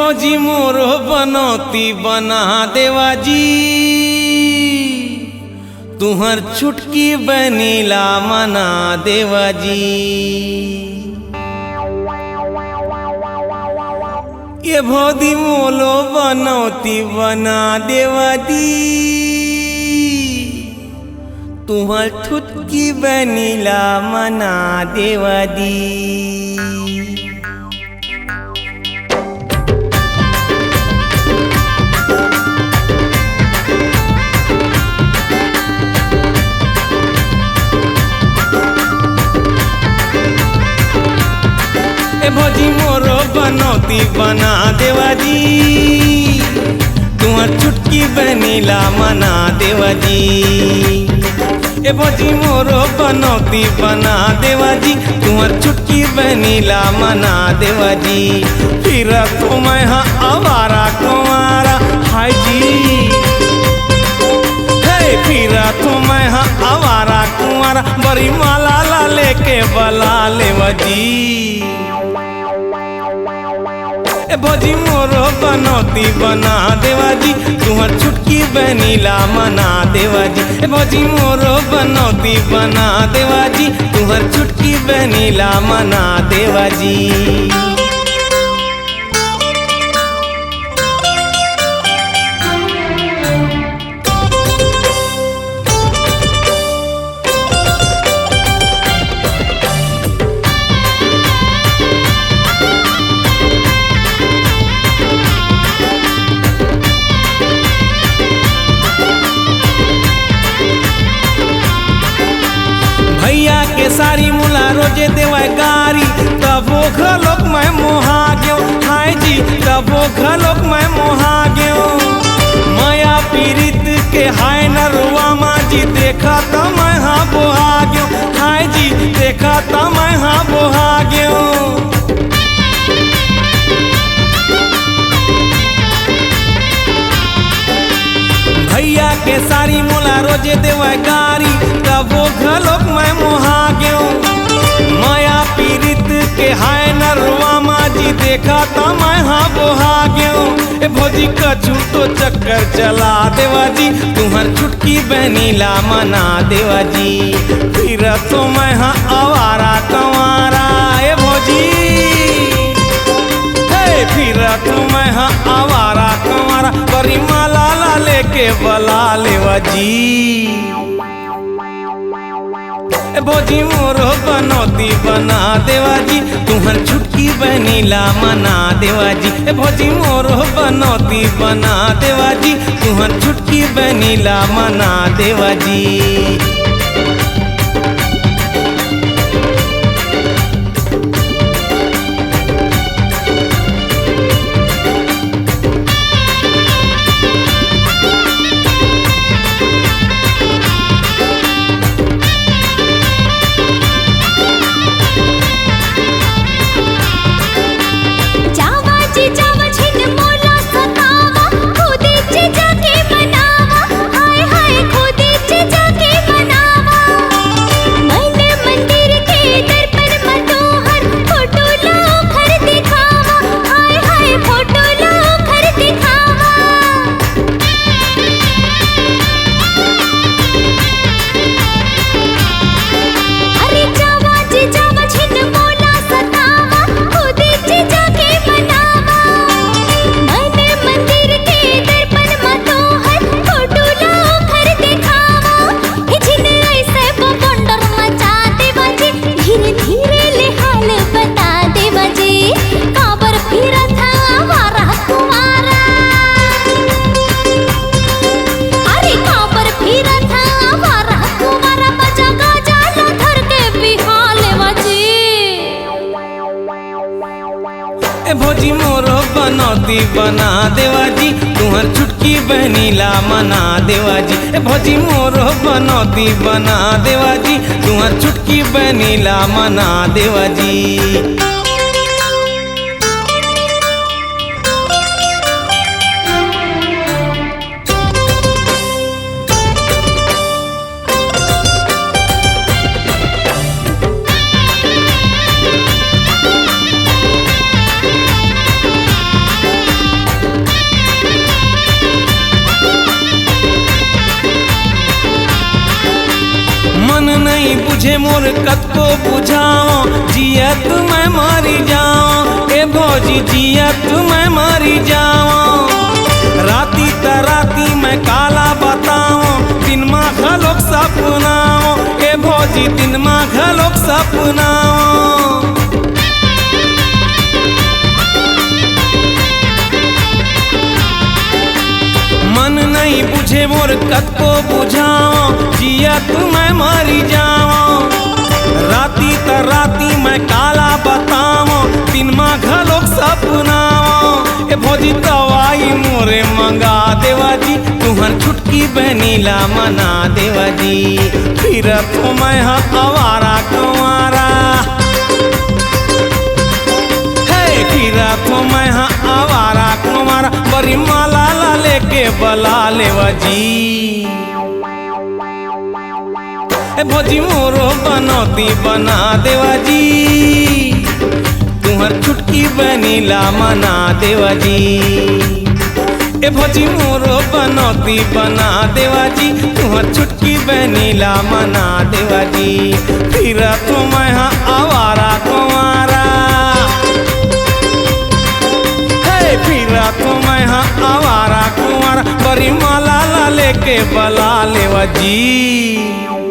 भौजी मोरो बनौती बना देवा जी, तुहर छुटकी बनीला मना देवा जी। ये भौजी मोलो बनौती बना देवा दी, तुहर छुटकी बनीला मना देवा दी। भौजी मोरो बनौती बना देवा जी, तुहर छुटकी बनीला मना देवा जी। ए भौजी मोरो बनौती बना देवा जी, तुहर छुटकी बनीला मना देवा जी। फिर तो मैं हाँ आवारा कुंवारा हाय जी, फिर तो मैं हाँ आवारा कुंवारा बड़ी माला ला लेके बला लेवा जी। भौजी मोरो बनौती बना देवा जी, तुहर छुटकी बनीला मना देवा जी। भौजी मोरो बनौती बना देवा जी, तुहर छुटकी बनीला मना देवा जी। भैया के सारी मुला रोजे देवाय गारी, तबो घलोक मैं मोहा गयो हाय जी, तबो घलोक मैं मोहा गयो। माया पीरित के हाय नरुआ माँ जी, देखा तो मैं हाँ बोहा गयो हाय जी, देखा तो मैं हाँ बोहा गयो। भैया के सारी मुला रोजे देवाय गारी, तबो घलोक मैं मोहा गयो। माया पीरित के हाय नरवा माँ जी, देखा तो मैं हाँ बोहा गयो। ए भौजी कछु तो चक्कर चला देवा जी, तुहर छुटकी बनीला मना देवा जी। फिर तो मैं हाँ आवारा कंवारा ए भौजी, फिर तो मैं हाँ आवारा कंवारा बड़ी माला ला लेके बला लेवा जी। भौजी मोरो बनौती बना देवा जी, तुहर छुटकी बनीला मना देवा जी। भौजी मोरो बनौती बना देवा जी, तुहर छुटकी बनीला मना देवा जी। भौजी मोरो बनौती बना देवा जी, तुहर छुटकी बनीला मना देवा जी। भौजी मोरो बनौती बना देवा जी, तुहर छुटकी बनीला मना देवा जी। बुझे मोर कत को बुझाओ जियत मैं मरी जाओ ए भौजी जियत मैं मरी जाओ राती तराती मैं काला बताओ दिन माँ घलोक सपनाओ ए भौजी दिन माँ घलोक सपनाओ मन नहीं बुझे मोर कत को बुझाओ जियत मैं मरी जाओ राती तराती मैं काला बताओ दिन माँ घलोक सपनाओ ए भौजी दवाई मोरे मंगा देवा जी तुहर छुटकी बहनीला मना देवा जी फिर तो मैं हाँ आवारा कुंवारा फिर तो मैं हाँ आवारा कुंवारा बड़ी माला ला लेके बला लेवा जी ए भौजी मोरो बनौती बना देवा जी तुहर छुटकी बनीला मना देवा जी ए भौजी मोरो बनौती बना देवा जी तुहर छुटकी बनीला मना देवा जी फिर तो मैं हाँ आवारा कुंवारा फिर तो मैं हाँ आवारा कुंवारा बड़ी माला ला लेके बला लेवा जी।